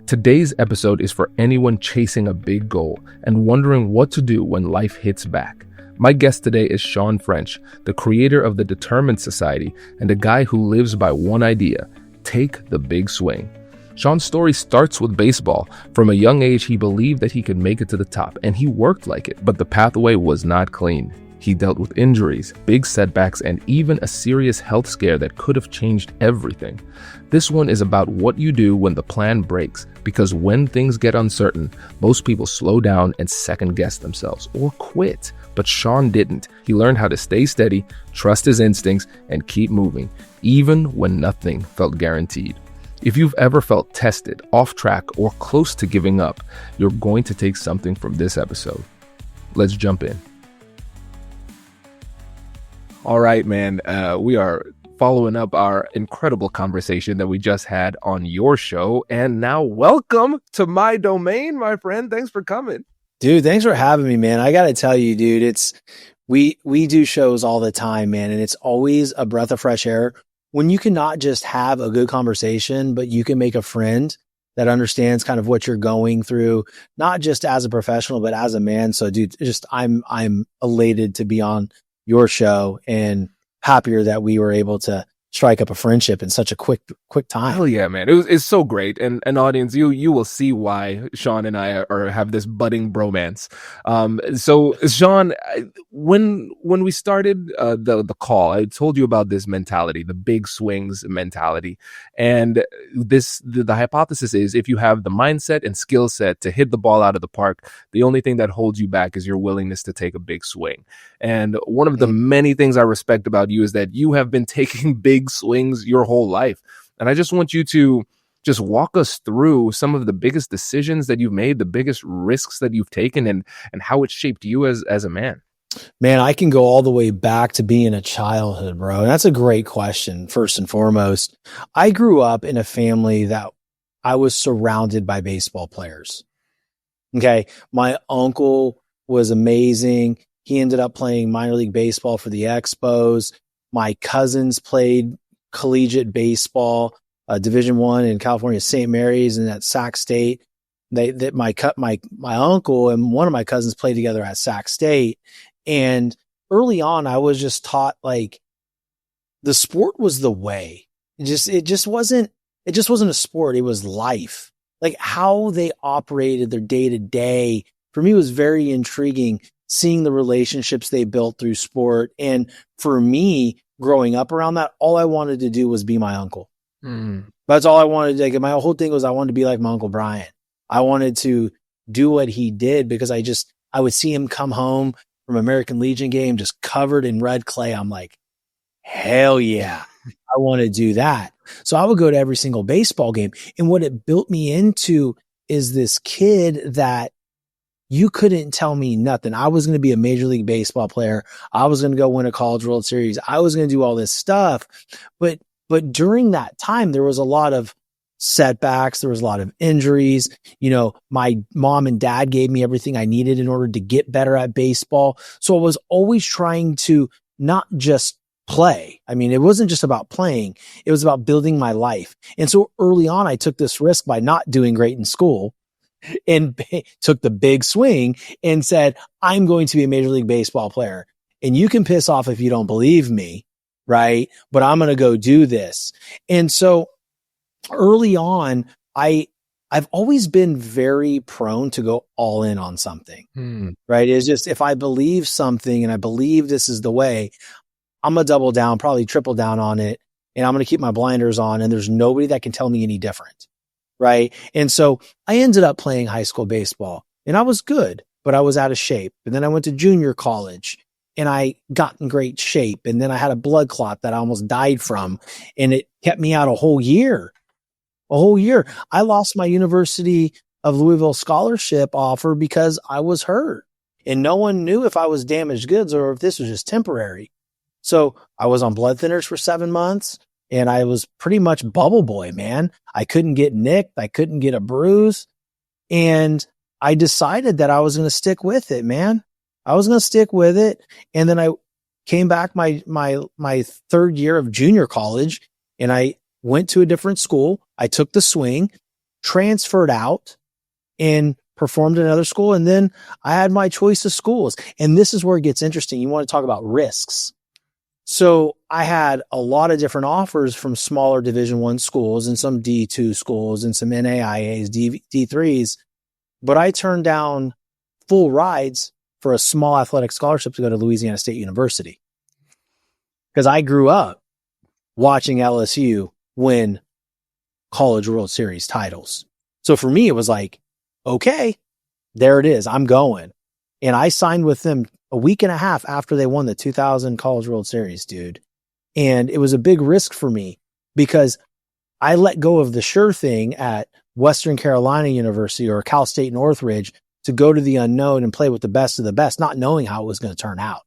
Today's episode is for anyone chasing a big goal and wondering what to do when life hits back. My guest today is Shawn French, the creator of the Determined Society and a guy who lives by one idea: take the big swing. Shawn's story starts with baseball. From a young age, he believed that he could make it to the top, and he worked like it, but the pathway was not clean. He dealt with injuries, big setbacks, and even a serious health scare that could have changed everything. This one is about what you do when the plan breaks, because when things get uncertain, most people slow down and second-guess themselves or quit. But Shawn didn't. He learned how to stay steady, trust his instincts, and keep moving, even when nothing felt guaranteed. If you've ever felt tested, off track, or close to giving up, you're going to take something from this episode. Let's jump in. All right, man. We are following up our incredible conversation that we just had on your show. And now welcome to my domain, my friend. Thanks for coming. Dude, thanks for having me, man. I got to tell you, dude, we do shows all the time, man. And it's always a breath of fresh air when you cannot just have a good conversation, but you can make a friend that understands kind of what you're going through, not just as a professional, but as a man. So dude, I'm elated to be on your show and happier that we were able to strike up a friendship in such a quick time. Hell yeah, man. It's so great. And audience, you will see why Shawn and I have this budding bromance. So Shawn, when we started the call, I told you about this mentality, the big swings mentality. And the hypothesis is if you have the mindset and skill set to hit the ball out of the park, the only thing that holds you back is your willingness to take a big swing. And one of the many things I respect about you is that you have been taking big swings your whole life. And I just want you to just walk us through some of the biggest decisions that you've made, the biggest risks that you've taken, and how it shaped you as a man. Man, I can go all the way back to being a childhood, bro. And that's a great question. First and foremost, I grew up in a family that I was surrounded by baseball players. Okay. My uncle was amazing. He ended up playing minor league baseball for the Expos. My cousins played collegiate baseball, Division I in California, St. Mary's, and at Sac State. My uncle and one of my cousins played together at Sac State. And early on, I was just taught like the sport was the way. It just wasn't a sport. It was life. Like how they operated their day to day for me was very intriguing, seeing the relationships they built through sport. And for me, growing up around that, all I wanted to do was be my uncle. That's all I wanted to do. My whole thing was I wanted to be like my Uncle Brian. I wanted to do what he did because I would see him come home from American Legion game just covered in red clay. I'm like, hell yeah, I want to do that. So I would go to every single baseball game. And what it built me into is this kid that you couldn't tell me nothing. I was going to be a Major League Baseball player. I was going to go win a College World Series. I was going to do all this stuff. But during that time, there was a lot of setbacks. There was a lot of injuries. You know, my mom and dad gave me everything I needed in order to get better at baseball. So I was always trying to not just play. I mean, it wasn't just about playing. It was about building my life. And so early on, I took this risk by not doing great in school and took the big swing and said, I'm going to be a Major League Baseball player. And you can piss off if you don't believe me, right? But I'm going to go do this. And so early on, I've always been very prone to go all in on something, right? It's just, if I believe something and I believe this is the way, I'm going to double down, probably triple down on it. And I'm going to keep my blinders on. And there's nobody that can tell me any different. Right. And so I ended up playing high school baseball and I was good, but I was out of shape. And then I went to junior college and I got in great shape. And then I had a blood clot that I almost died from, and it kept me out a whole year. I lost my University of Louisville scholarship offer because I was hurt and no one knew if I was damaged goods or if this was just temporary. So I was on blood thinners for 7 months. And I was pretty much bubble boy, man. I couldn't get nicked. I couldn't get a bruise. And I decided that I was going to stick with it, man. I was going to stick with it. And then I came back my third year of junior college and I went to a different school. I took the swing transferred out and performed at another school. And then I had my choice of schools. And this is where it gets interesting. You want to talk about risks. So I had a lot of different offers from smaller Division I schools and some D2 schools and some NAIAs, D3s, but I turned down full rides for a small athletic scholarship to go to Louisiana State University. Because I grew up watching LSU win College World Series titles. So for me, it was like, okay, there it is. I'm going. And I signed with them a week and a half after they won the 2000 College World Series, dude. And it was a big risk for me because I let go of the sure thing at Western Carolina University or Cal State Northridge to go to the unknown and play with the best of the best, not knowing how it was going to turn out.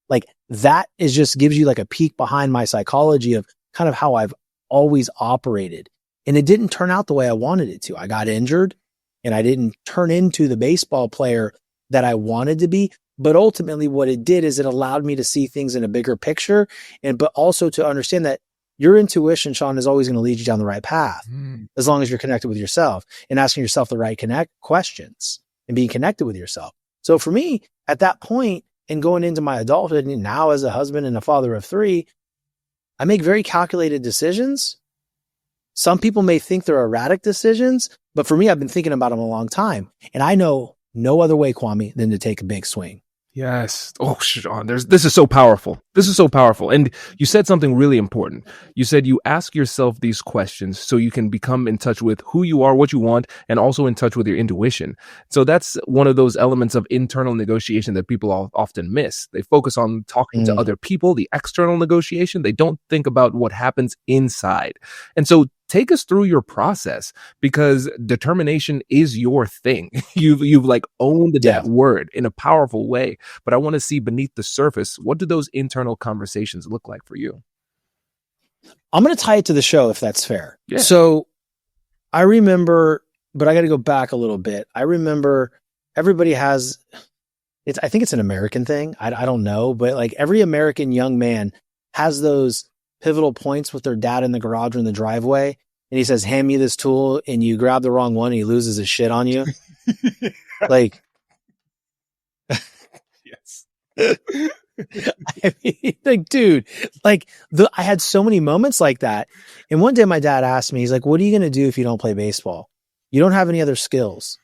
Like that is just gives you like a peek behind my psychology of kind of how I've always operated. And it didn't turn out the way I wanted it to. I got injured and I didn't turn into the baseball player that I wanted to be. But ultimately what it did is it allowed me to see things in a bigger picture but also to understand that your intuition, Shawn, is always going to lead you down the right path as long as you're connected with yourself and asking yourself the right questions and being connected with yourself. So for me at that point and going into my adulthood and now as a husband and a father of 3, I make very calculated decisions. Some people may think they're erratic decisions, but for me, I've been thinking about them a long time. And I know no other way, Kwame, than to take a big swing. Yes. Oh, Shawn, this is so powerful. This is so powerful. And you said something really important. You said you ask yourself these questions so you can become in touch with who you are, what you want, and also in touch with your intuition. So that's one of those elements of internal negotiation that people often miss. They focus on talking to other people, the external negotiation. They don't think about what happens inside. And so take us through your process because determination is your thing. You've like owned that word in a powerful way, but I want to see beneath the surface. What do those internal conversations look like for you? I'm going to tie it to the show if that's fair. Yeah. So I remember, but I got to go back a little bit. I remember everybody has, I think it's an American thing. I don't know, but like every American young man has those pivotal points with their dad in the garage or in the driveway. And he says, hand me this tool and you grab the wrong one and he loses his shit on you. Like, yes. I mean, like, dude, like I had so many moments like that. And one day my dad asked me, he's like, what are you going to do if you don't play baseball? You don't have any other skills.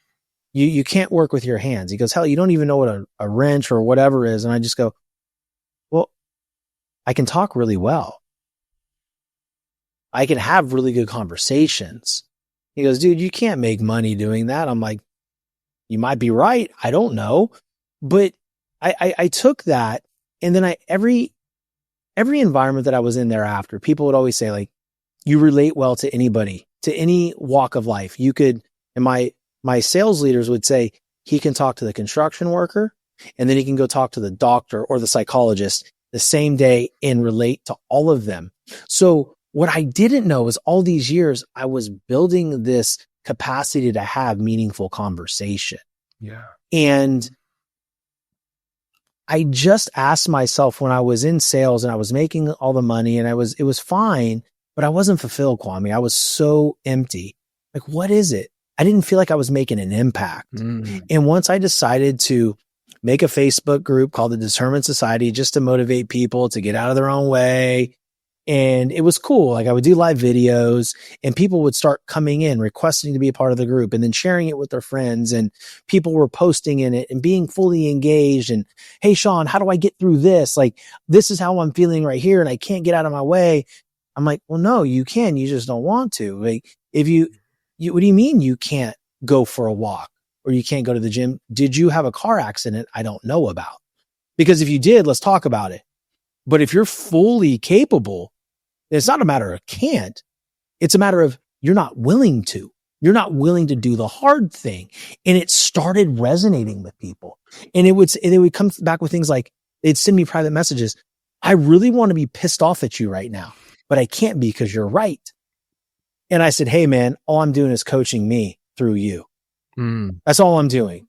You can't work with your hands. He goes, hell, you don't even know what a wrench or whatever is. And I just go, well, I can talk really well. I can have really good conversations. He goes, dude, you can't make money doing that. I'm like, you might be right. I don't know. But I took that. And then every environment that I was in thereafter, people would always say like, you relate well to anybody, to any walk of life. You could, and my sales leaders would say, he can talk to the construction worker and then he can go talk to the doctor or the psychologist the same day and relate to all of them. So what I didn't know is all these years I was building this capacity to have meaningful conversation. Yeah. And I just asked myself when I was in sales and I was making all the money and it was fine, but I wasn't fulfilled, Kwame. I was so empty. Like, what is it? I didn't feel like I was making an impact. And once I decided to make a Facebook group called the Determined Society just to motivate people to get out of their own way, and it was cool. Like I would do live videos and people would start coming in requesting to be a part of the group and then sharing it with their friends and people were posting in it and being fully engaged. And hey, Shawn, how do I get through this? Like, this is how I'm feeling right here and I can't get out of my way. I'm like, well, no, you can. You just don't want to. Like if you what do you mean you can't go for a walk or you can't go to the gym? Did you have a car accident I don't know about? Because if you did, let's talk about it. But if you're fully capable, it's not a matter of can't. It's a matter of you're not willing to. You're not willing to do the hard thing. And it started resonating with people. And they would come back with things like, they'd send me private messages. I really want to be pissed off at you right now, but I can't be because you're right. And I said, hey man, all I'm doing is coaching me through you. That's all I'm doing.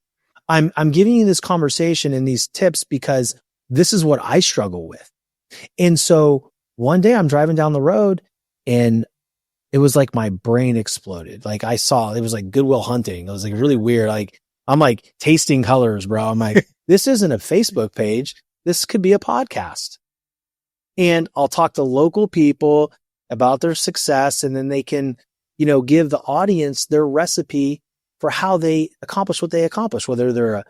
I'm giving you this conversation and these tips because this is what I struggle with. And so one day I'm driving down the road and it was like my brain exploded. Like I saw, it was like Good Will Hunting. It was like really weird. Like I'm like tasting colors, bro. I'm like, this isn't a Facebook page. This could be a podcast. And I'll talk to local people about their success, and then they can, give the audience their recipe for how they accomplish what they accomplish, whether they're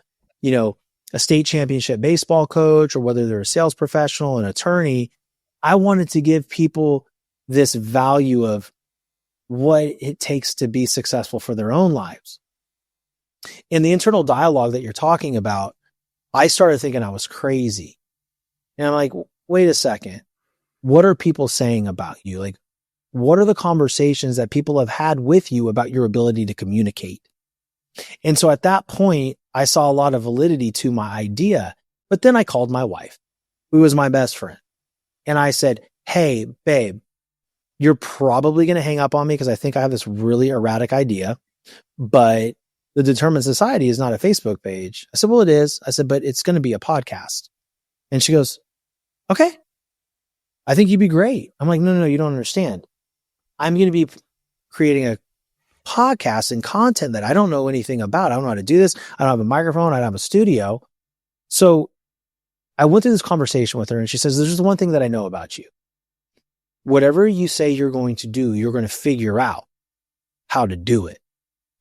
a state championship baseball coach or whether they're a sales professional, an attorney. I wanted to give people this value of what it takes to be successful for their own lives. In the internal dialogue that you're talking about, I started thinking I was crazy. And I'm like, wait a second. What are people saying about you? Like, what are the conversations that people have had with you about your ability to communicate? And so at that point, I saw a lot of validity to my idea. But then I called my wife, who was my best friend. And I said, hey, babe, you're probably going to hang up on me because I think I have this really erratic idea, but the Determined Society is not a Facebook page. I said, well, it is. I said, but it's going to be a podcast. And she goes, okay, I think you'd be great. I'm like, no, you don't understand. I'm going to be creating a podcast and content that I don't know anything about. I don't know how to do this. I don't have a microphone. I don't have a studio. So I went through this conversation with her, and she says, there's just one thing that I know about you. Whatever you say you're going to do, you're going to figure out how to do it.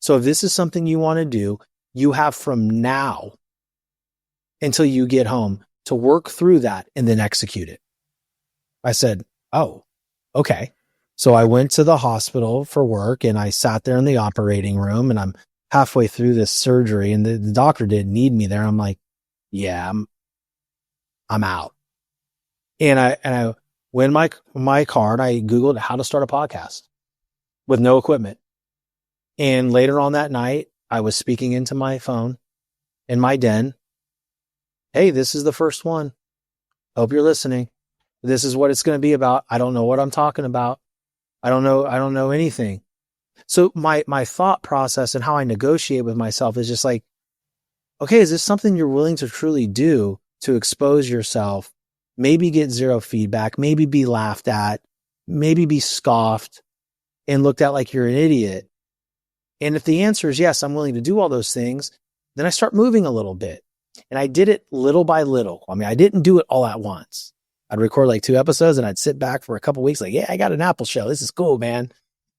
So if this is something you want to do, you have from now until you get home to work through that and then execute it. I said, oh, okay. So I went to the hospital for work, and I sat there in the operating room, and I'm halfway through this surgery, and the doctor didn't need me there. I'm like, yeah, I'm out. And I went in my car and I Googled how to start a podcast with no equipment. And later on that night, I was speaking into my phone in my den. Hey, this is the first one. Hope you're listening. This is what it's going to be about. I don't know what I'm talking about. I don't know anything. So my thought process and how I negotiate with myself is just like, okay, is this something you're willing to truly do to expose yourself, maybe get zero feedback, maybe be laughed at, maybe be scoffed and looked at like you're an idiot? And if the answer is yes, I'm willing to do all those things, then I start moving a little bit. And I did it little by little. I mean, I didn't do it all at once. I'd record like 2 episodes and I'd sit back for a couple of weeks like, yeah, I got an Apple show. This is cool, man.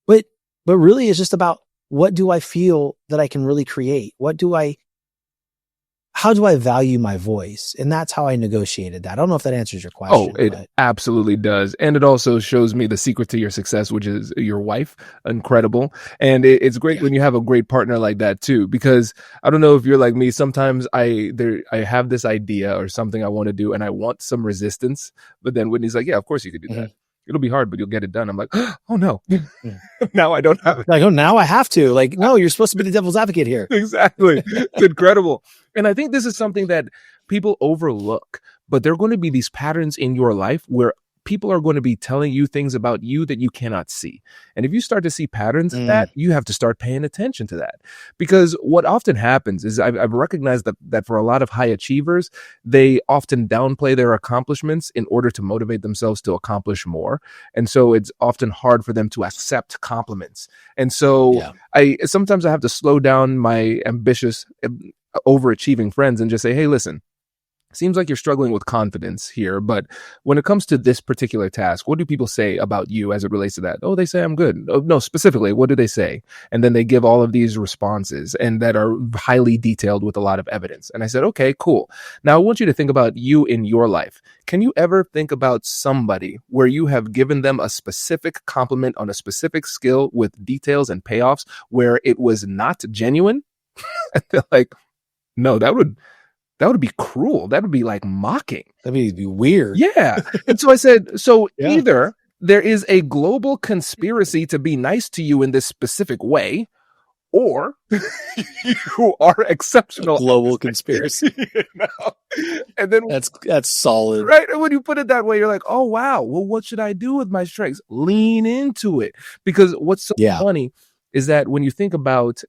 But really it's just about, what do I feel that I can really create? How do I value my voice? And that's how I negotiated that. I don't know if that answers your question. Oh, it absolutely does. And it also shows me the secret to your success, which is your wife. Incredible. And it's great when you have a great partner like that too, because I don't know if you're like me. Sometimes I have this idea or something I want to do and I want some resistance, but then Whitney's like, yeah, of course you could do that. It'll be hard, but you'll get it done. I'm like, oh no, now I don't have it. Like, oh, now I have to. Like, no, you're supposed to be the devil's advocate here. Exactly. It's incredible. And I think this is something that people overlook, but there are going to be these patterns in your life where people are going to be telling you things about you that you cannot see. And if you start to see patterns of that, you have to start paying attention to that. Because what often happens is I've recognized that for a lot of high achievers, they often downplay their accomplishments in order to motivate themselves to accomplish more. And so it's often hard for them to accept compliments. And so sometimes I have to slow down my ambitious, overachieving friends and just say, hey, listen, seems like you're struggling with confidence here, but when it comes to this particular task, what do people say about you as it relates to that? Oh, they say I'm good. Oh, no, specifically, what do they say? And then they give all of these responses and that are highly detailed with a lot of evidence. And I said, okay, cool. Now I want you to think about you in your life. Can you ever think about somebody where you have given them a specific compliment on a specific skill with details and payoffs where it was not genuine? And they're like, no, that would be cruel. That would be like mocking. That'd be weird. Yeah. And so I said, either there is a global conspiracy to be nice to you in this specific way, or you are exceptional. Global conspiracy. And then that's solid. Right. And when you put it that way, you're like, oh, wow. Well, what should I do with my strengths? Lean into it. Because what's so funny is that when you think about,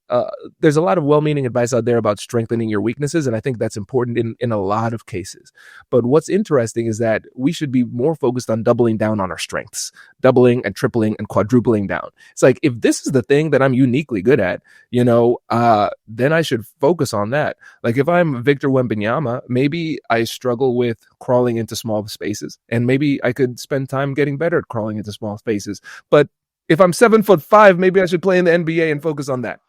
there's a lot of well-meaning advice out there about strengthening your weaknesses, and I think that's important in a lot of cases. But what's interesting is that we should be more focused on doubling down on our strengths, doubling and tripling and quadrupling down. It's like, if this is the thing that I'm uniquely good at, then I should focus on that. Like if I'm Victor Wembanyama, maybe I struggle with crawling into small spaces, and maybe I could spend time getting better at crawling into small spaces. But if I'm 7'5", maybe I should play in the NBA and focus on that.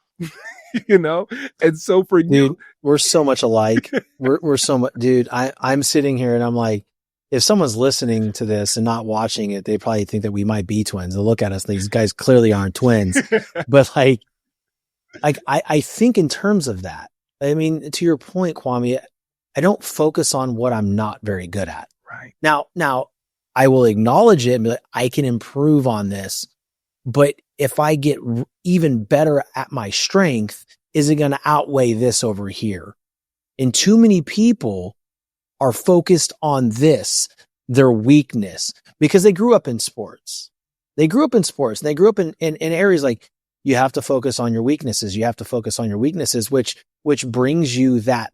And so for Dude, you, we're so much alike. We're so much, dude. I'm sitting here and I'm like, if someone's listening to this and not watching it, they probably think that we might be twins. They'll look at us. These guys clearly aren't twins, but I think in terms of that, I mean, to your point, Kwame, I don't focus on what I'm not very good at. right? Now I will acknowledge it and be like, I can improve on this. But if I get even better at my strength, is it going to outweigh this over here? And too many people are focused on this, their weakness, because they grew up in sports. They grew up in sports. And they grew up in areas like, you have to focus on your weaknesses. You have to focus on your weaknesses, which brings you that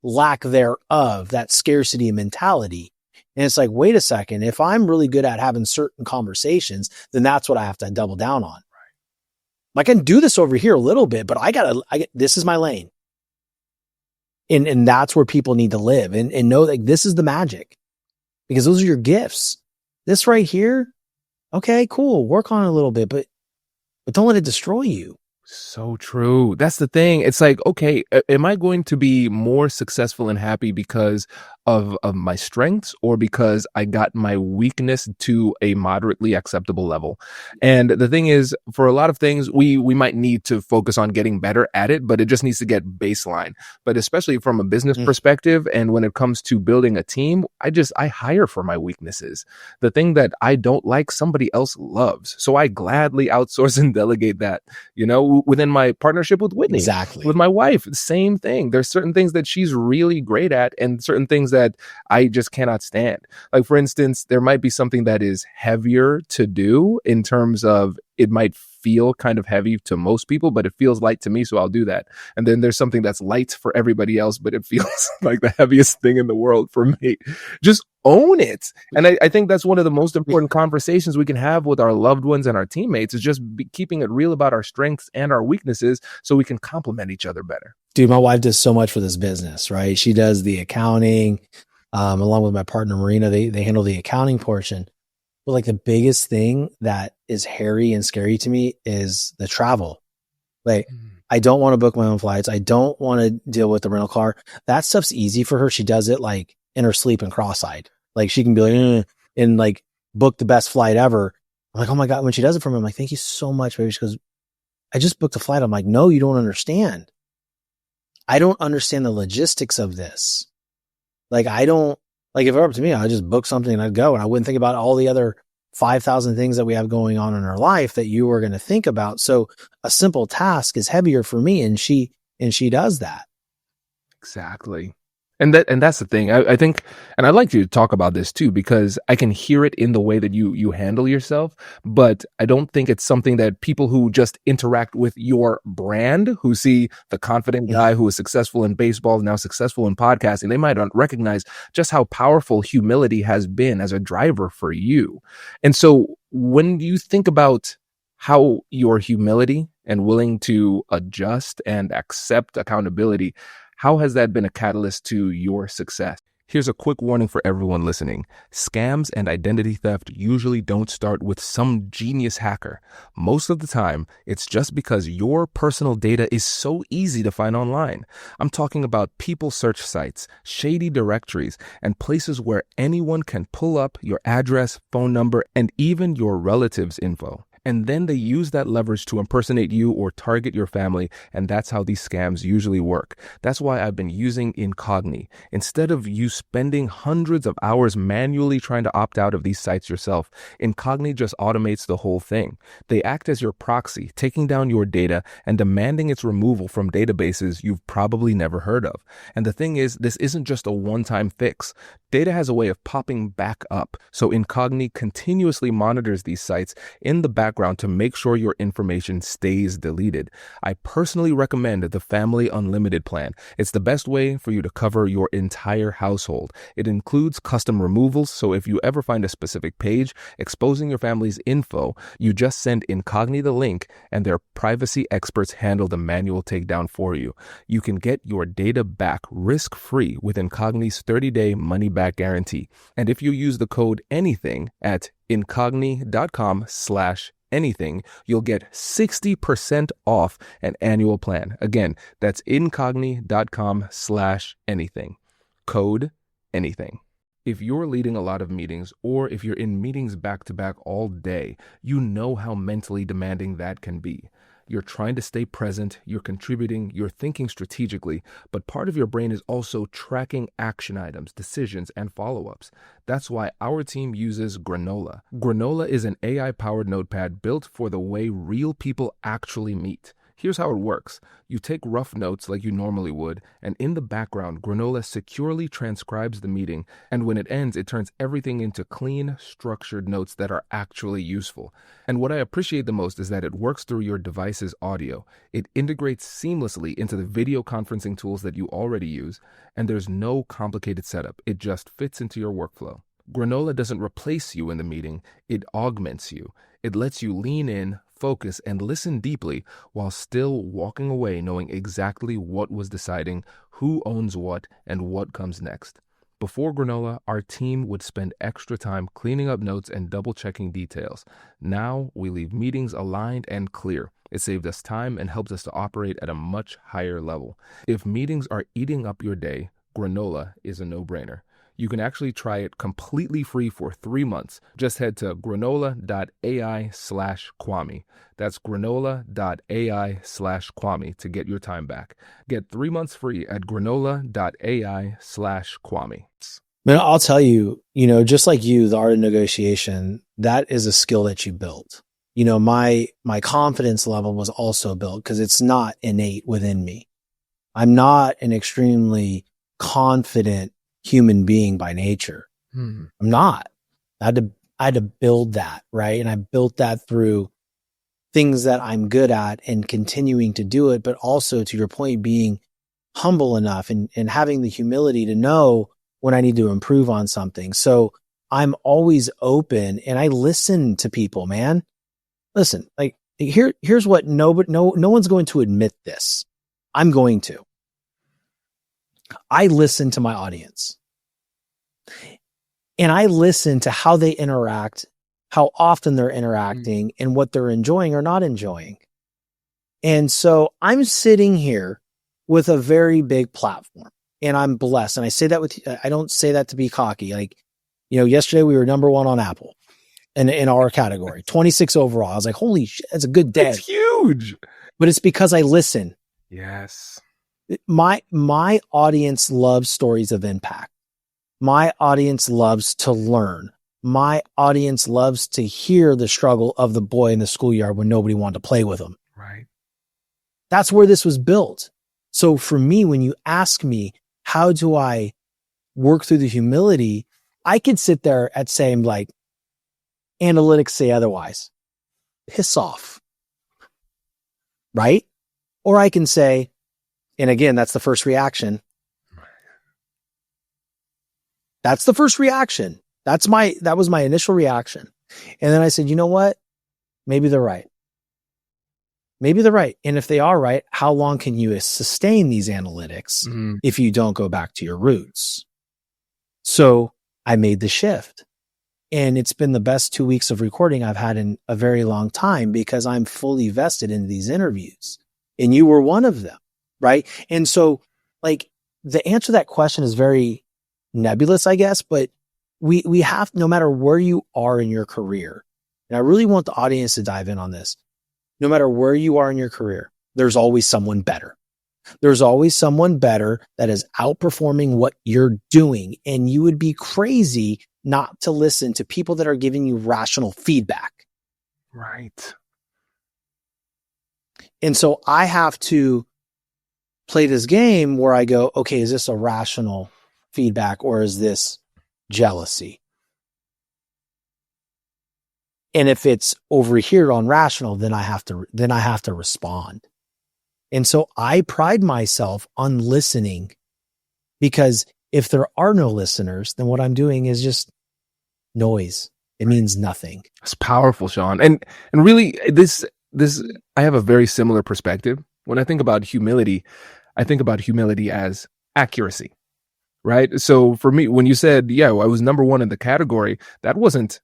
lack thereof, that scarcity mentality. And it's like, wait a second, if I'm really good at having certain conversations, then that's what I have to double down on. Right. I can do this over here a little bit, but this is my lane. And that's where people need to live and know that this is the magic, because those are your gifts. This right here. Okay, cool. Work on it a little bit, but don't let it destroy you. So true. That's the thing. It's like, okay, am I going to be more successful and happy because of my strengths, or because I got my weakness to a moderately acceptable level? And the thing is, for a lot of things, we might need to focus on getting better at it, but it just needs to get baseline. But especially from a business perspective, and when it comes to building a team, I hire for my weaknesses. The thing that I don't like, somebody else loves. So I gladly outsource and delegate that, within my partnership with Whitney. Exactly. With my wife, same thing. There's certain things that she's really great at, and certain things that I just cannot stand. Like, for instance, there might be something that is heavier to do in terms of, it might feel kind of heavy to most people, but it feels light to me, so I'll do that. And then there's something that's light for everybody else, but it feels like the heaviest thing in the world for me. Just own it. And I think that's one of the most important conversations we can have with our loved ones and our teammates, is just keeping it real about our strengths and our weaknesses, so we can complement each other better. Dude, my wife does so much for this business, right? She does the accounting, along with my partner, Marina. They handle the accounting portion. But like, the biggest thing that is hairy and scary to me is the travel. Like, I don't want to book my own flights. I don't want to deal with the rental car. That stuff's easy for her. She does it like in her sleep and cross-eyed. Like, she can be like, and like book the best flight ever. I'm like, oh my God. When she does it for me, I'm like, thank you so much, baby. She goes, I just booked a flight. I'm like, no, you don't understand. I don't understand the logistics of this. Like, if it were up to me, I'd just book something and I'd go, and I wouldn't think about all the other 5,000 things that we have going on in our life that you were going to think about. So a simple task is heavier for me, and she does that. Exactly. And that's the thing. I think, and I'd like you to talk about this too, because I can hear it in the way that you handle yourself, but I don't think it's something that people who just interact with your brand, who see the confident guy who is successful in baseball, now successful in podcasting, they might not recognize just how powerful humility has been as a driver for you. And so when you think about how your humility and willing to adjust and accept accountability, how has that been a catalyst to your success? Here's a quick warning for everyone listening. Scams and identity theft usually don't start with some genius hacker. Most of the time, it's just because your personal data is so easy to find online. I'm talking about people search sites, shady directories, and places where anyone can pull up your address, phone number, and even your relatives' info. And then they use that leverage to impersonate you or target your family, and that's how these scams usually work. That's why I've been using Incogni. Instead of you spending hundreds of hours manually trying to opt out of these sites yourself, Incogni just automates the whole thing. They act as your proxy, taking down your data and demanding its removal from databases you've probably never heard of. And the thing is, this isn't just a one-time fix. Data has a way of popping back up, so Incogni continuously monitors these sites in the background background to make sure your information stays deleted. I personally recommend the Family Unlimited plan. It's the best way for you to cover your entire household. It includes custom removals, so if you ever find a specific page exposing your family's info, you just send Incogni the link and their privacy experts handle the manual takedown for you. You can get your data back risk-free with Incogni's 30-day money-back guarantee. And if you use the code ANYTHING at incogni.com/anything, you'll get 60% off an annual plan. Again, that's incogni.com/anything. Code ANYTHING. If you're leading a lot of meetings, or if you're in meetings back-to-back all day, you know how mentally demanding that can be. You're trying to stay present, you're contributing, you're thinking strategically, but part of your brain is also tracking action items, decisions, and follow-ups. That's why our team uses Granola. Granola is an AI-powered notepad built for the way real people actually meet. Here's how it works. You take rough notes like you normally would, and in the background, Granola securely transcribes the meeting, and when it ends, it turns everything into clean, structured notes that are actually useful. And what I appreciate the most is that it works through your device's audio. It integrates seamlessly into the video conferencing tools that you already use, and there's no complicated setup. It just fits into your workflow. Granola doesn't replace you in the meeting, it augments you. It lets you lean in, focus, and listen deeply while still walking away knowing exactly what was deciding, who owns what, and what comes next. Before Granola, our team would spend extra time cleaning up notes and double-checking details. Now, we leave meetings aligned and clear. It saved us time and helps us to operate at a much higher level. If meetings are eating up your day, Granola is a no-brainer. You can actually try it completely free for 3 months. Just head to granola.ai/Kwame. That's granola.ai/Kwame to get your time back. Get 3 months free at granola.ai/Kwame. Man, I'll tell you, just like you, the art of negotiation, that is a skill that you built. My confidence level was also built because it's not innate within me. I'm not an extremely confident human being by nature. I'm not. I had to build that, right? And I built that through things that I'm good at and continuing to do it, but also, to your point, being humble enough and having the humility to know when I need to improve on something. So I'm always open and I listen to people, man. Listen, like here's what no one's going to admit this. I'm going to. I listen to my audience and I listen to how they interact, how often they're interacting, and what they're enjoying or not enjoying. And so I'm sitting here with a very big platform and I'm blessed. And I say that I don't say that to be cocky. Like, yesterday we were number 1 on Apple in our category, 26 overall. I was like, holy shit, that's a good day. It's huge. But it's because I listen. Yes. My audience loves stories of impact. My audience loves to learn. My audience loves to hear the struggle of the boy in the schoolyard when nobody wanted to play with him. Right. That's where this was built. So for me, when you ask me, how do I work through the humility? I could sit there at saying like, analytics say otherwise. Piss off. Right? Or I can say, and again, that's the first reaction. That's the first reaction. That was my initial reaction. And then I said, you know what? Maybe they're right. Maybe they're right. And if they are right, how long can you sustain these analytics if you don't go back to your roots? So I made the shift. And it's been the best 2 weeks of recording I've had in a very long time because I'm fully vested in these interviews. And you were one of them, right? And so, like, the answer to that question is very nebulous, I guess, but we have, no matter where you are in your career, and I really want the audience to dive in on this, no matter where you are in your career, there's always someone better. There's always someone better that is outperforming what you're doing. And you would be crazy not to listen to people that are giving you rational feedback. Right. And so I have to play this game where I go, okay, is this a rational feedback or is this jealousy? And if it's over here on rational, then I have to respond. And so I pride myself on listening, because if there are no listeners, then what I'm doing is just noise. It means nothing. It's powerful, Shawn. And really this I have a very similar perspective. When I think about humility, I think about humility as accuracy, right? So for me, when you said, yeah, I was number one in the category, that wasn't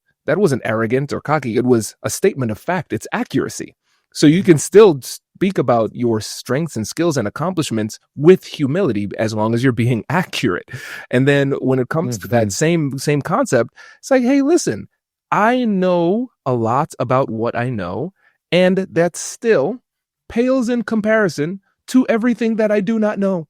arrogant or cocky. It was a statement of fact. It's accuracy. So you can still speak about your strengths and skills and accomplishments with humility, as long as you're being accurate. And then when it comes to that same concept, it's like, hey, listen, I know a lot about what I know, and that still pales in comparison to everything that I do not know.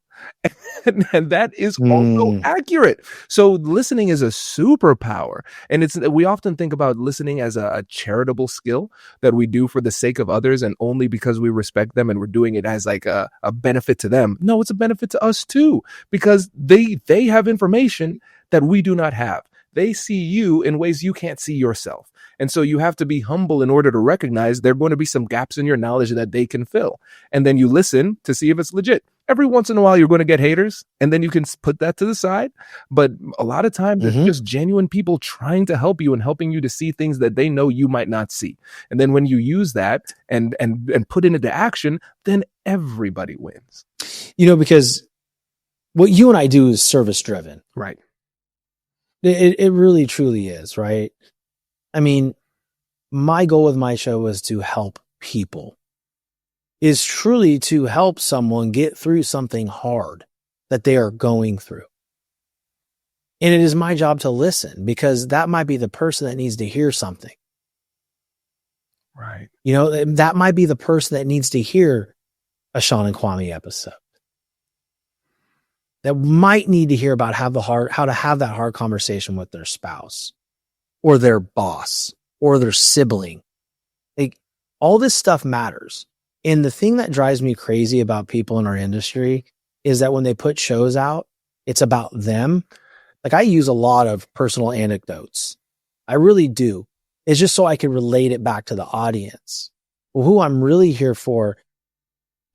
And that is also accurate. So listening is a superpower. And we often think about listening as a charitable skill that we do for the sake of others, and only because we respect them and we're doing it as like a benefit to them. No, it's a benefit to us too, because they have information that we do not have. They see you in ways you can't see yourself. And so you have to be humble in order to recognize there are going to be some gaps in your knowledge that they can fill. And then you listen to see if it's legit. Every once in a while, you're going to get haters, and then you can put that to the side. But a lot of times, it's just genuine people trying to help you and helping you to see things that they know you might not see. And then when you use that and put it into action, then everybody wins. Because what you and I do is service driven. Right. It really, truly is, right? I mean, my goal with my show was to help people, is truly to help someone get through something hard that they are going through. And it is my job to listen, because that might be the person that needs to hear something. Right. That might be the person that needs to hear a Shawn and Kwame episode. That might need to hear about how to have that hard conversation with their spouse or their boss or their sibling. Like, all this stuff matters. And the thing that drives me crazy about people in our industry is that when they put shows out, it's about them. Like, I use a lot of personal anecdotes. I really do. It's just so I can relate it back to the audience. Well, who I'm really here for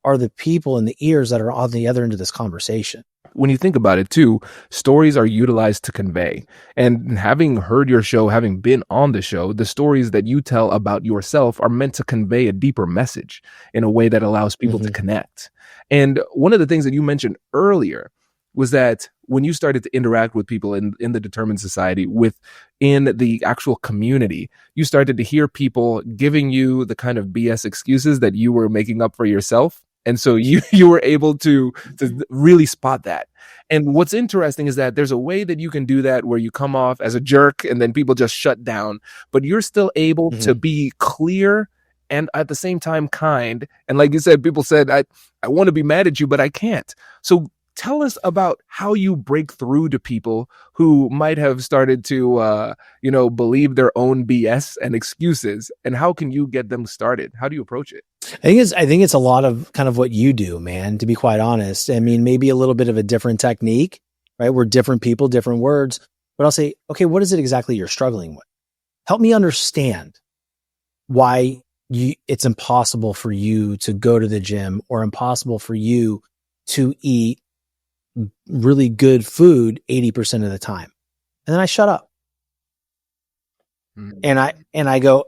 are the people in the ears that are on the other end of this conversation. When you think about it too, stories are utilized to convey. And having heard your show, having been on the show, the stories that you tell about yourself are meant to convey a deeper message in a way that allows people to connect. And one of the things that you mentioned earlier was that when you started to interact with people in the Determined Society, within the actual community, you started to hear people giving you the kind of BS excuses that you were making up for yourself. And so you were able to really spot that. And what's interesting is that there's a way that you can do that where you come off as a jerk and then people just shut down, but you're still able to be clear and at the same time kind. And like you said, people said, I want to be mad at you, but I can't. So tell us about how you break through to people who might have started to, believe their own BS and excuses, and how can you get them started? How do you approach it? I think it's a lot of kind of what you do, man, to be quite honest. I mean, maybe a little bit of a different technique, right? We're different people, different words, but I'll say, okay, what is it exactly you're struggling with? Help me understand why it's impossible for you to go to the gym or impossible for you to eat really good food 80% of the time. And then I shut up. And I go,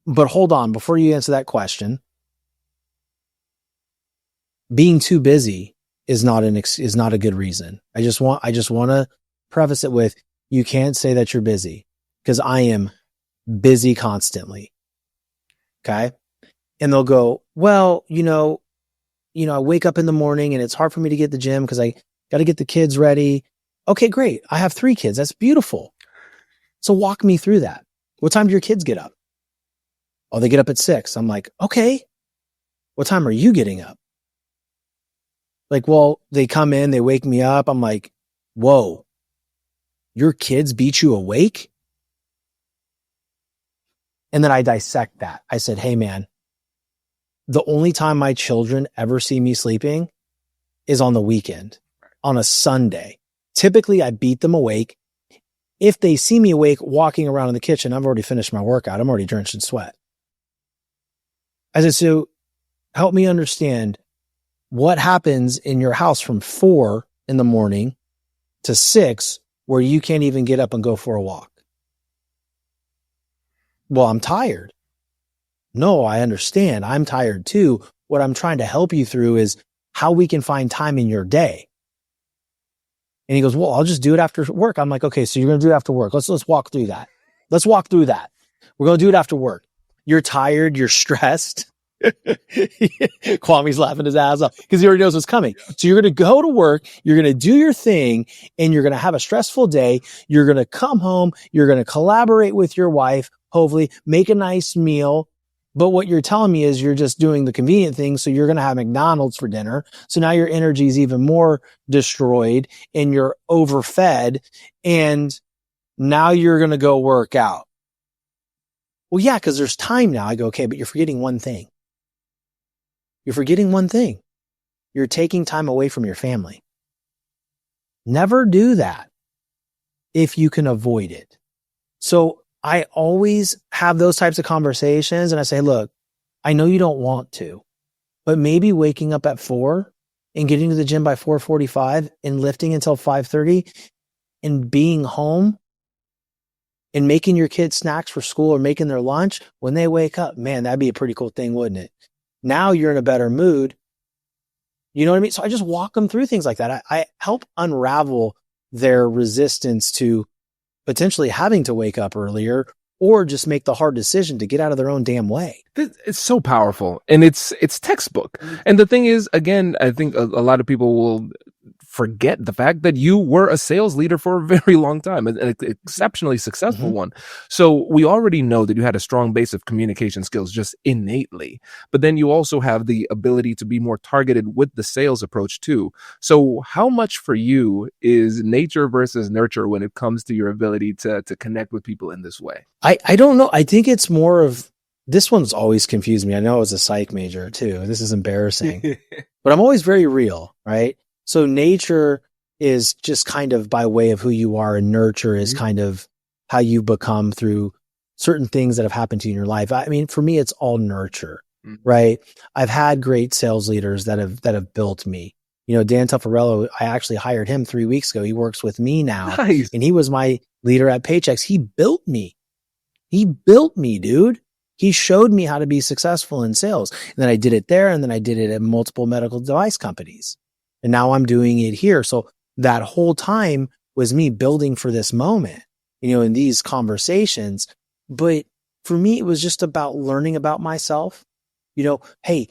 but hold on, before you answer that question, being too busy is not a good reason. I just want to preface it with, you can't say that you're busy, because I am busy constantly. Okay. And they'll go, well, I wake up in the morning and it's hard for me to get to the gym because I got to get the kids ready. Okay, great. I have 3 kids. That's beautiful. So walk me through that. What time do your kids get up? Oh, they get up at 6. I'm like, okay. What time are you getting up? Like, well, they come in, they wake me up. I'm like, whoa, your kids beat you awake? And then I dissect that. I said, hey man, the only time my children ever see me sleeping is on the weekend, on a Sunday. Typically I beat them awake if they see me awake walking around in the kitchen, I've already finished my workout. I'm already drenched in sweat. I said, so help me understand what happens in your house from 4 in the morning to 6 where you can't even get up and go for a walk. Well, I'm tired. No, I understand. I'm tired too. What I'm trying to help you through is how we can find time in your day. And he goes, well, I'll just do it after work. I'm like, okay, so you're going to do it after work. Let's walk through that. Let's walk through that. We're going to do it after work. You're tired. You're stressed. Kwame's laughing his ass off because he already knows what's coming. So you're going to go to work. You're going to do your thing and you're going to have a stressful day. You're going to come home. You're going to collaborate with your wife, hopefully make a nice meal. But what you're telling me is you're just doing the convenient thing. So you're going to have McDonald's for dinner. So now your energy is even more destroyed and you're overfed. And now you're going to go work out. Well, yeah, because there's time now. I go, okay, but you're forgetting one thing. You're forgetting one thing. You're taking time away from your family. Never do that if you can avoid it. So I always have those types of conversations and I say, look, I know you don't want to, but maybe waking up at 4 and getting to the gym by 4:45 and lifting until 5:30 and being home and making your kids snacks for school or making their lunch when they wake up, man, that'd be a pretty cool thing, wouldn't it? Now you're in a better mood. You know what I mean? So I just walk them through things like that. I help unravel their resistance to potentially having to wake up earlier or just make the hard decision to get out of their own damn way. It's so powerful and it's textbook. And the thing is, again, I think a lot of people will forget the fact that you were a sales leader for a very long time, an exceptionally successful one. So we already know that you had a strong base of communication skills just innately, but then you also have the ability to be more targeted with the sales approach too. So how much for you is nature versus nurture when it comes to your ability to connect with people in this way? I don't know. I think it's more of, this one's always confused me. I know I was a psych major too. This is embarrassing, but I'm always very real, right? So nature is just kind of by way of who you are, and nurture is kind of how you become through certain things that have happened to you in your life. I mean, for me, it's all nurture, right? I've had great sales leaders that have built me. You know, Dan Tuffarello, I actually hired him 3 weeks ago. He works with me now. Nice. And he was my leader at Paychex. He built me. He built me, dude. He showed me how to be successful in sales. And then I did it there. And then I did it at multiple medical device companies. And now I'm doing it here. So that whole time was me building for this moment, you know, in these conversations. But for me, it was just about learning about myself. You know, hey,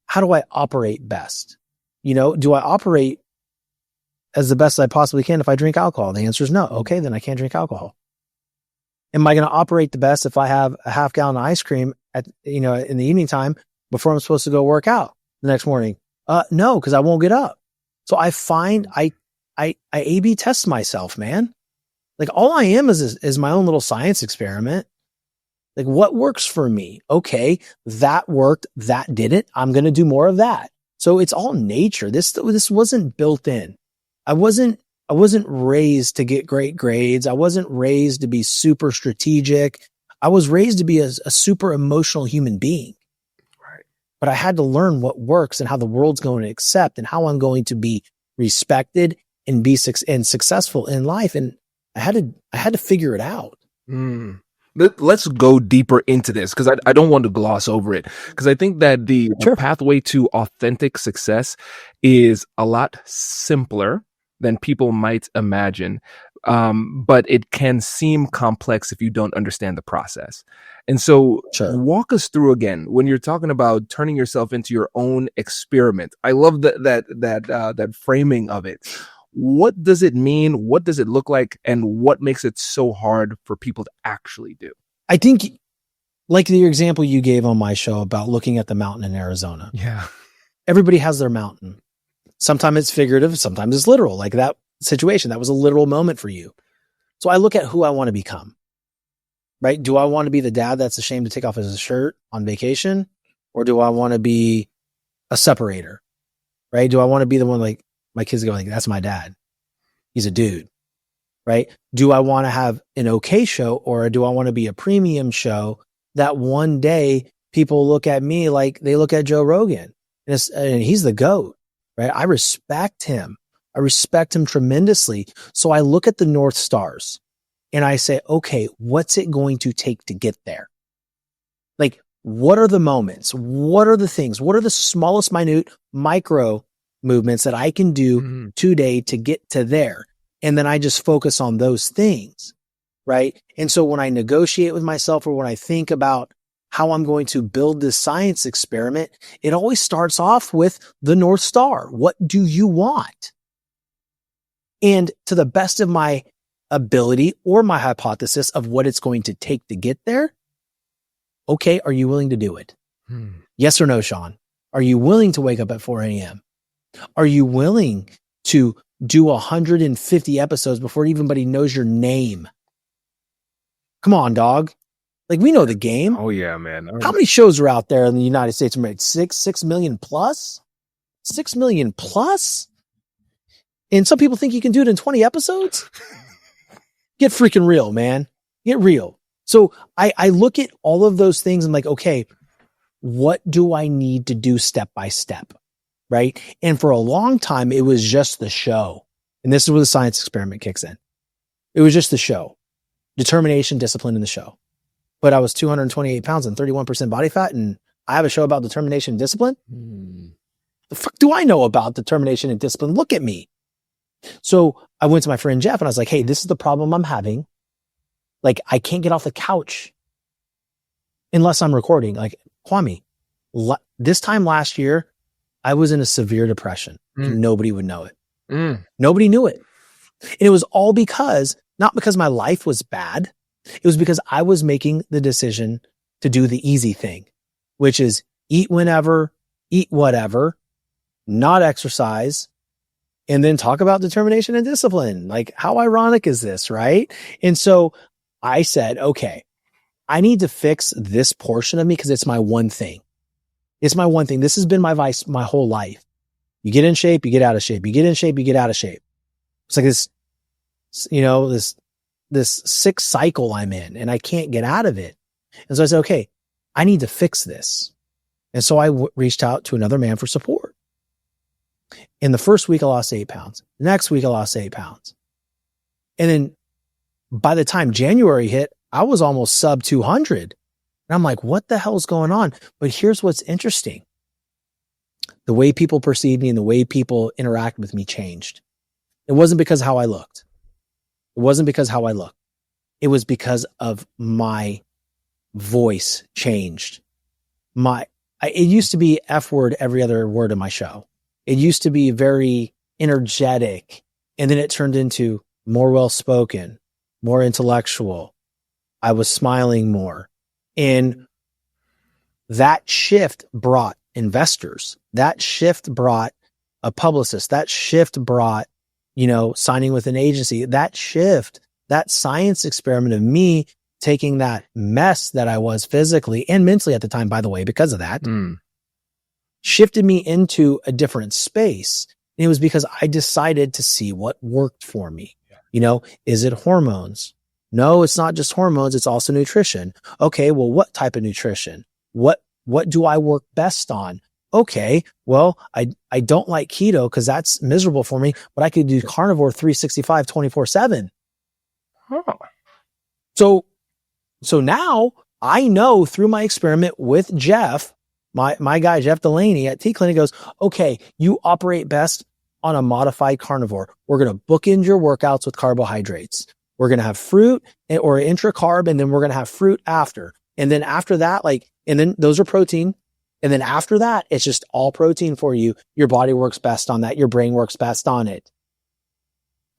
how do I operate best? You know, do I operate as the best I possibly can if I drink alcohol? The answer is no. Okay, then I can't drink alcohol. Am I going to operate the best if I have a half gallon of ice cream at, you know, in the evening time before I'm supposed to go work out the next morning? No, because I won't get up. So I find I A/B test myself, man. Like all I am is my own little science experiment. Like what works for me? Okay, that worked. That didn't. I'm going to do more of that. So it's all nature. This wasn't built in. I wasn't raised to get great grades. I wasn't raised to be super strategic. I was raised to be a super emotional human being. But I had to learn what works and how the world's going to accept and how I'm going to be respected and be successful in life. And I had to figure it out. Let's go deeper into this because I don't want to gloss over it, because I think that the pathway to authentic success is a lot simpler than people might imagine. But it can seem complex if you don't understand the process. And so walk us through again, when you're talking about turning yourself into your own experiment. I love that framing of it. What does it mean? What does it look like? And what makes it so hard for people to actually do? I think like the example you gave on my show about looking at the mountain in Arizona. Yeah. Everybody has their mountain. Sometimes it's figurative. Sometimes it's literal. Like that situation, that was a literal moment for you. So I look at who I want to become, right? Do I want to be the dad that's ashamed to take off his shirt on vacation? Or do I want to be a separator, right? Do I want to be the one like my kids go like, that's my dad. He's a dude, right? Do I want to have an okay show, or do I want to be a premium show that one day people look at me like they look at Joe Rogan, and he's the GOAT, right? I respect him. I respect him tremendously. So I look at the North Stars and I say, okay, what's it going to take to get there? Like, what are the moments? What are the things? What are the smallest, minute, micro movements that I can do today to get to there? And then I just focus on those things, right? And so when I negotiate with myself, or when I think about how I'm going to build this science experiment, it always starts off with the North Star. What do you want? And to the best of my ability or my hypothesis of what it's going to take to get there, okay, are you willing to do it? Yes or no, Shawn? Are you willing to wake up at 4 a.m.? Are you willing to do 150 episodes before anybody knows your name? Come on, dog. Like, we know the game. Oh, yeah, man. How many shows are out there in the United States? Six million plus? 6 million plus? And some people think you can do it in 20 episodes? Get freaking real, man. Get real. So I look at all of those things and like, okay, what do I need to do step by step? Right. And for a long time, it was just the show. And this is where the science experiment kicks in. It was just the show. Determination, discipline in the show. But I was 228 pounds and 31% body fat, and I have a show about determination and discipline. The fuck do I know about determination and discipline? Look at me. So I went to my friend Jeff and I was like, hey, this is the problem I'm having. Like, I can't get off the couch unless I'm recording. Like, Kwame, this time last year, I was in a severe depression and nobody would know it. Nobody knew it. And it was all because, not because my life was bad. It was because I was making the decision to do the easy thing, which is eat whenever, eat whatever, not exercise, and then talk about determination and discipline. Like, how ironic is this, right? And so I said, okay, I need to fix this portion of me because it's my one thing. It's my one thing. This has been my vice my whole life. You get in shape, you get out of shape. You get in shape, you get out of shape. It's like this, this sick cycle I'm in, and I can't get out of it. And so I said, okay, I need to fix this. And so I reached out to another man for support. In the first week, I lost 8 pounds. The next week, I lost 8 pounds. And then by the time January hit, I was almost sub 200. And I'm like, what the hell's going on? But here's what's interesting. The way people perceive me and the way people interact with me changed. It wasn't because of how I looked. It wasn't because of how I looked. It was because of my voice changed. It used to be F word every other word in my show. It used to be very energetic. And then it turned into more well-spoken, more intellectual. I was smiling more. And that shift brought investors. That shift brought a publicist. That shift brought, signing with an agency. That shift, that science experiment of me taking that mess that I was physically and mentally at the time, by the way, because of that, shifted me into a different space. And it was because I decided to see what worked for me. Is it hormones? No, it's not just hormones. It's also nutrition. Okay. Well, what type of nutrition? What do I work best on? Okay. Well, I don't like keto because that's miserable for me, but I could do carnivore 365, 24/7. So now I know through my experiment with Jeff, my guy, Jeff Delaney at T Clinic goes, okay, you operate best on a modified carnivore. We're going to bookend your workouts with carbohydrates. We're going to have fruit or intracarb, and then we're going to have fruit after. And then after that, and then those are protein. And then after that, it's just all protein for you. Your body works best on that. Your brain works best on it.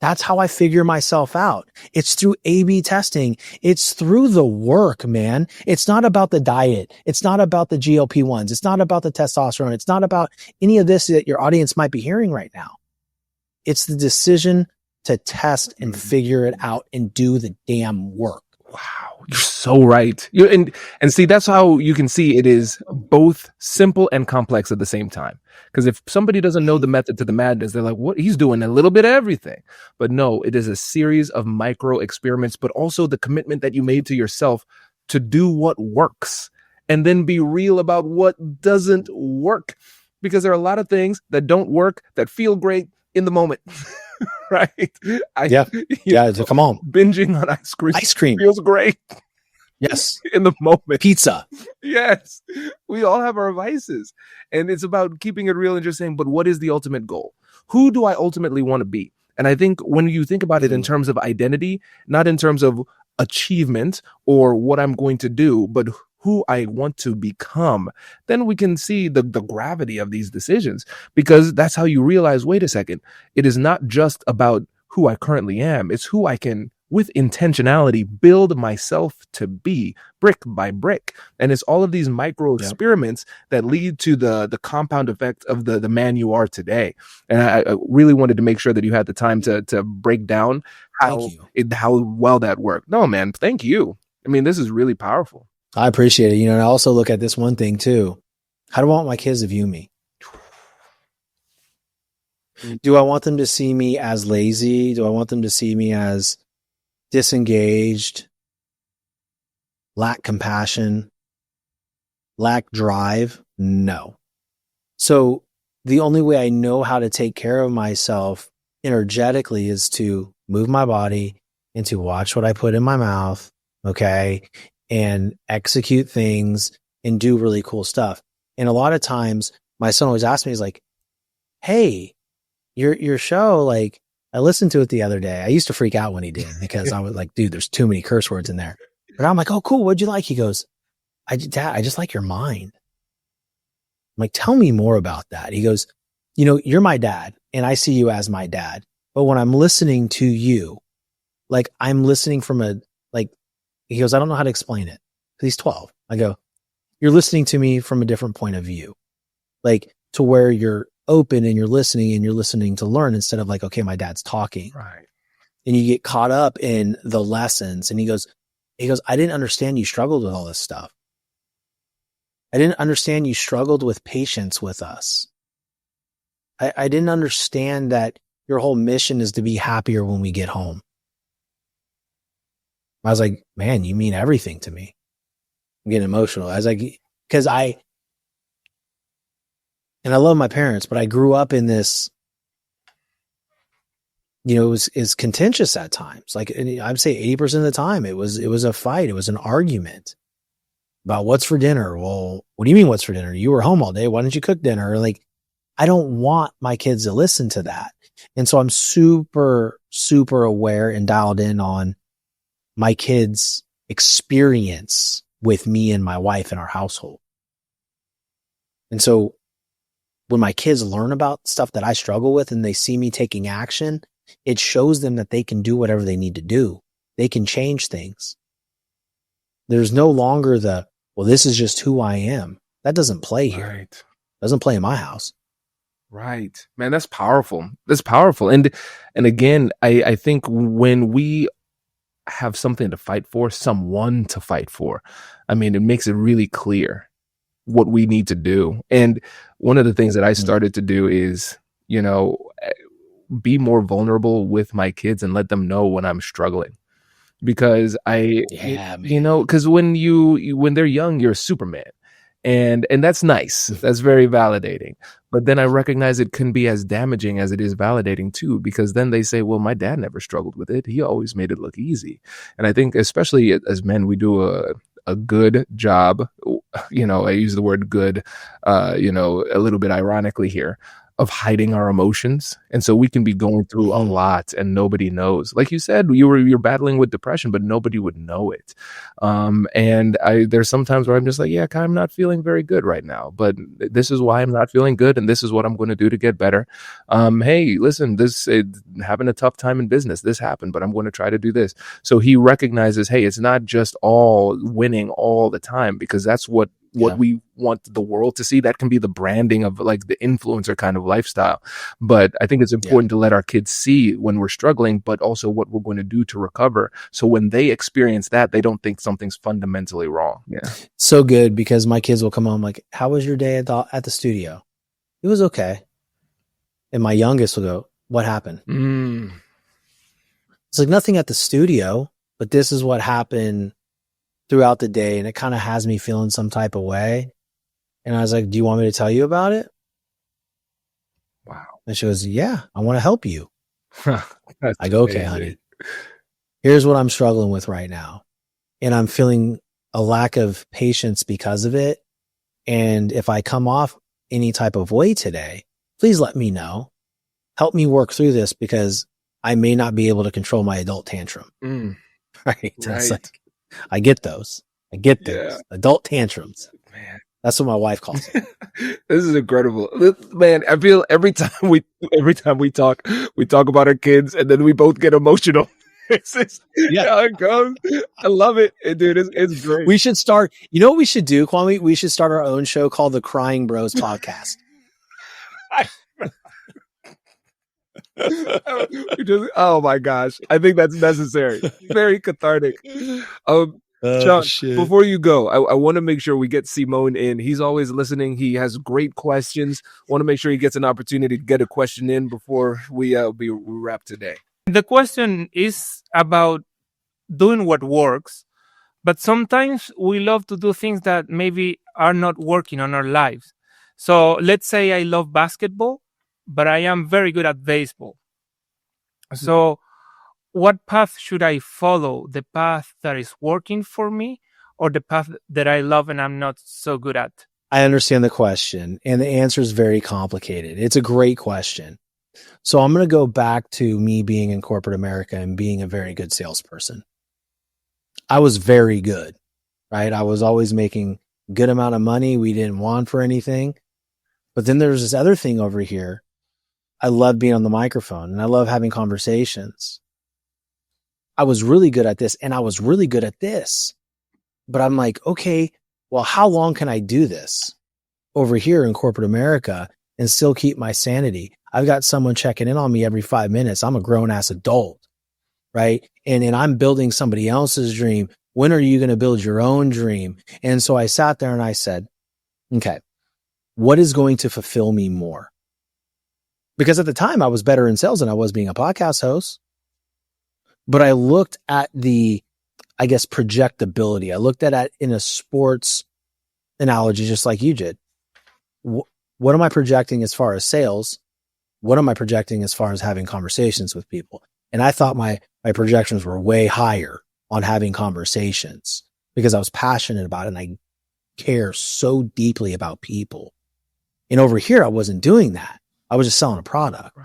That's how I figure myself out. It's through A/B testing. It's through the work, man. It's not about the diet. It's not about the GLP-1s. It's not about the testosterone. It's not about any of this that your audience might be hearing right now. It's the decision to test and figure it out and do the damn work. Wow. You're so right. And see, that's how you can see it is both simple and complex at the same time. Because if somebody doesn't know the method to the madness, they're like, what? He's doing a little bit of everything. But no, it is a series of micro experiments, but also the commitment that you made to yourself to do what works and then be real about what doesn't work. Because there are a lot of things that don't work that feel great in the moment. Right? Yeah. So come on. Binging on ice cream feels great. Yes. In the moment. Pizza. Yes. We all have our vices. And it's about keeping it real and just saying, but what is the ultimate goal? Who do I ultimately want to be? And I think when you think about it in terms of identity, not in terms of achievement or what I'm going to do, but who I want to become, then we can see the gravity of these decisions, because that's how you realize, wait a second, it is not just about who I currently am. It's who I can, with intentionality, build myself to be brick by brick. And it's all of these micro experiments that lead to the compound effect of the man you are today. And I really wanted to make sure that you had the time to break down how well that worked. No, man, thank you. I mean, this is really powerful. I appreciate it. And I also look at this one thing too. How do I want my kids to view me? Do I want them to see me as lazy? Do I want them to see me as disengaged, lack compassion, lack drive? No. So the only way I know how to take care of myself energetically is to move my body and to watch what I put in my mouth. Okay. And execute things and do really cool stuff. And a lot of times my son always asks me, he's like, hey, your show, like, I listened to it the other day. I used to freak out when he did because I was like, dude, there's too many curse words in there. But I'm like, oh, cool. What'd you like? He goes, Dad, I just like your mind. I'm like, tell me more about that. He goes, you're my dad and I see you as my dad. But when I'm listening to you, like I'm listening from he goes, I don't know how to explain it. He's 12. I go, you're listening to me from a different point of view, like to where you're open and you're listening to learn instead of like, okay, my dad's talking. Right. And you get caught up in the lessons. And he goes, I didn't understand you struggled with all this stuff. I didn't understand you struggled with patience with us. I didn't understand that your whole mission is to be happier when we get home. I was like, man, you mean everything to me. I'm getting emotional. I was like, because I love my parents, but I grew up in this, it was contentious at times. Like I'd say 80% of the time it was a fight. It was an argument about what's for dinner. Well, what do you mean what's for dinner? You were home all day. Why didn't you cook dinner? Like, I don't want my kids to listen to that. And so I'm super, super aware and dialed in on my kids' experience with me and my wife in our household. And so when my kids learn about stuff that I struggle with and they see me taking action, it shows them that they can do whatever they need to do. They can change things. There's no longer this is just who I am. That doesn't play here. Right. Doesn't play in my house. Right. Man, that's powerful. That's powerful. And again, I think when we have something to fight for, someone to fight for, I mean, it makes it really clear what we need to do. And one of the things that I started to do is, be more vulnerable with my kids and let them know when I'm struggling. Because because when they're young, you're Superman. And that's nice. That's very validating. But then I recognize it can be as damaging as it is validating too, because then they say, well, my dad never struggled with it. He always made it look easy. And I think especially as men, we do a good job. I use the word good, a little bit ironically here, of hiding our emotions. And so we can be going through a lot and nobody knows. Like you said, you're battling with depression, but nobody would know it. And there's some times where I'm just like, yeah, I'm not feeling very good right now, but this is why I'm not feeling good. And this is what I'm going to do to get better. Hey, listen, having a tough time in business, this happened, but I'm going to try to do this. So he recognizes, hey, it's not just all winning all the time, because that's what what we want the world to see. That can be the branding of like the influencer kind of lifestyle. But I think it's important to let our kids see when we're struggling, but also what we're going to do to recover. So when they experience that, they don't think something's fundamentally wrong. Yeah. So good, because my kids will come home like, how was your day at the studio? It was okay. And my youngest will go, what happened? It's like nothing at the studio, but this is what happened throughout the day. And it kind of has me feeling some type of way. And I was like, do you want me to tell you about it? Wow. And she goes, yeah, I want to help you. I go, okay, honey, here's what I'm struggling with right now. And I'm feeling a lack of patience because of it. And if I come off any type of way today, please let me know. Help me work through this, because I may not be able to control my adult tantrum. Right. Like, I get those. Adult tantrums. Man. That's what my wife calls it. This is incredible. Man, I feel every time we talk about our kids, and then we both get emotional. It's how it goes. I love it. Dude, it's great. We should start, you know what we should do, Kwame? We should start our own show called the Crying Bros Podcast. Oh my gosh. I think that's necessary. Very cathartic. Shawn, before you go, I want to make sure we get Simone in. He's always listening. He has great questions. Want to make sure he gets an opportunity to get a question in before we wrap today. The question is about doing what works, but sometimes we love to do things that maybe are not working on our lives. So let's say I love basketball, but I am very good at baseball. So what path should I follow? The path that is working for me, or the path that I love and I'm not so good at? I understand the question, and the answer is very complicated. It's a great question. So I'm going to go back to me being in corporate America and being a very good salesperson. I was very good, right? I was always making a good amount of money. We didn't want for anything. But then there's this other thing over here. I love being on the microphone, and I love having conversations. I was really good at this, and I was really good at this. But I'm like, okay, well, how long can I do this over here in corporate America and still keep my sanity? I've got someone checking in on me every 5 minutes. I'm a grown ass adult, right? And I'm building somebody else's dream. When are you going to build your own dream? And so I sat there and I said, okay, what is going to fulfill me more? Because at the time I was better in sales than I was being a podcast host. But I looked at the, I guess, projectability. I looked at it in a sports analogy, just like you did. What am I projecting as far as sales? What am I projecting as far as having conversations with people? And I thought my projections were way higher on having conversations, because I was passionate about it and I care so deeply about people. And over here, I wasn't doing that. I was just selling a product,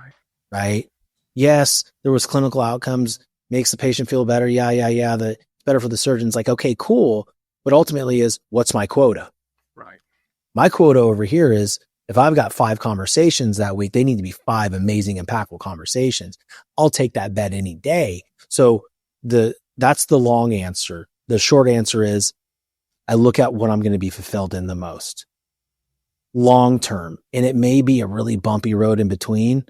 right? Yes, there was clinical outcomes, makes the patient feel better. Yeah. It's better for the surgeons. Like, okay, cool. But ultimately is, what's my quota? Right. My quota over here is, if I've got 5 conversations that week, they need to be 5 amazing, impactful conversations. I'll take that bet any day. So that's the long answer. The short answer is, I look at what I'm going to be fulfilled in the most long term. And it may be a really bumpy road in between,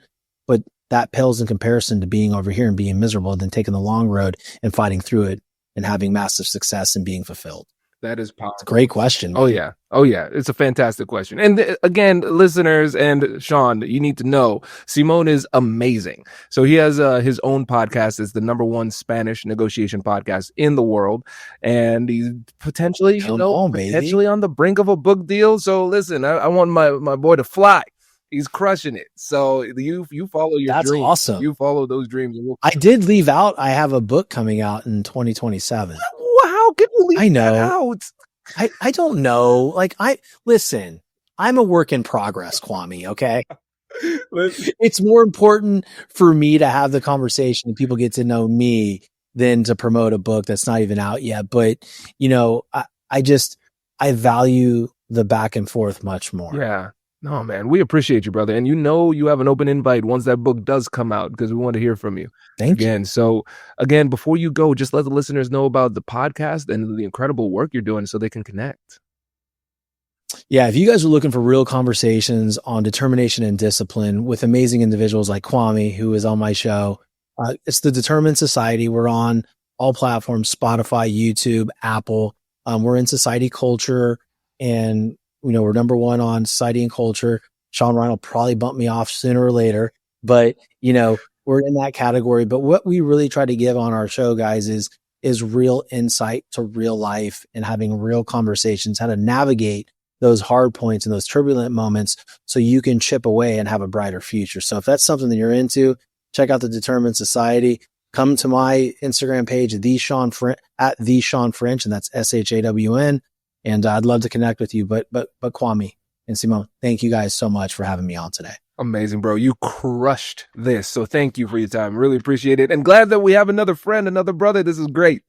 but that pales in comparison to being over here and being miserable, and then taking the long road and fighting through it and having massive success and being fulfilled. That is powerful. It's a great question. Man. Oh yeah. It's a fantastic question. And again, listeners and Shawn, you need to know Simone is amazing. So he has his own podcast. It's the #1 Spanish negotiation podcast in the world. And he's potentially, potentially on the brink of a book deal. So listen, I want my boy to fly. He's crushing it. So you follow your dreams. That's awesome. You follow those dreams. I did leave out, I have a book coming out in 2027. How can you leave that out? I don't know. Like, listen, I'm a work in progress, Kwame. Okay. It's more important for me to have the conversation and people get to know me than to promote a book that's not even out yet. But, I value the back and forth much more. Yeah. No, man, we appreciate you, brother. And you have an open invite once that book does come out, because we want to hear from you. Thank you. So again, before you go, just let the listeners know about the podcast and the incredible work you're doing so they can connect. Yeah, if you guys are looking for real conversations on determination and discipline with amazing individuals like Kwame, who is on my show, it's the Determined Society. We're on all platforms, Spotify, YouTube, Apple. We're in society culture, and we're number one on society and culture. Sean Ryan will probably bump me off sooner or later, but we're in that category. But what we really try to give on our show, guys, is real insight to real life and having real conversations, how to navigate those hard points and those turbulent moments so you can chip away and have a brighter future. So if that's something that you're into, check out the Determined Society. Come to my Instagram page, at the Shawn French, and that's SHAWN. And I'd love to connect with you. But Kwame and Simone, thank you guys so much for having me on today. Amazing, bro. You crushed this. So thank you for your time. Really appreciate it. And glad that we have another friend, another brother. This is great.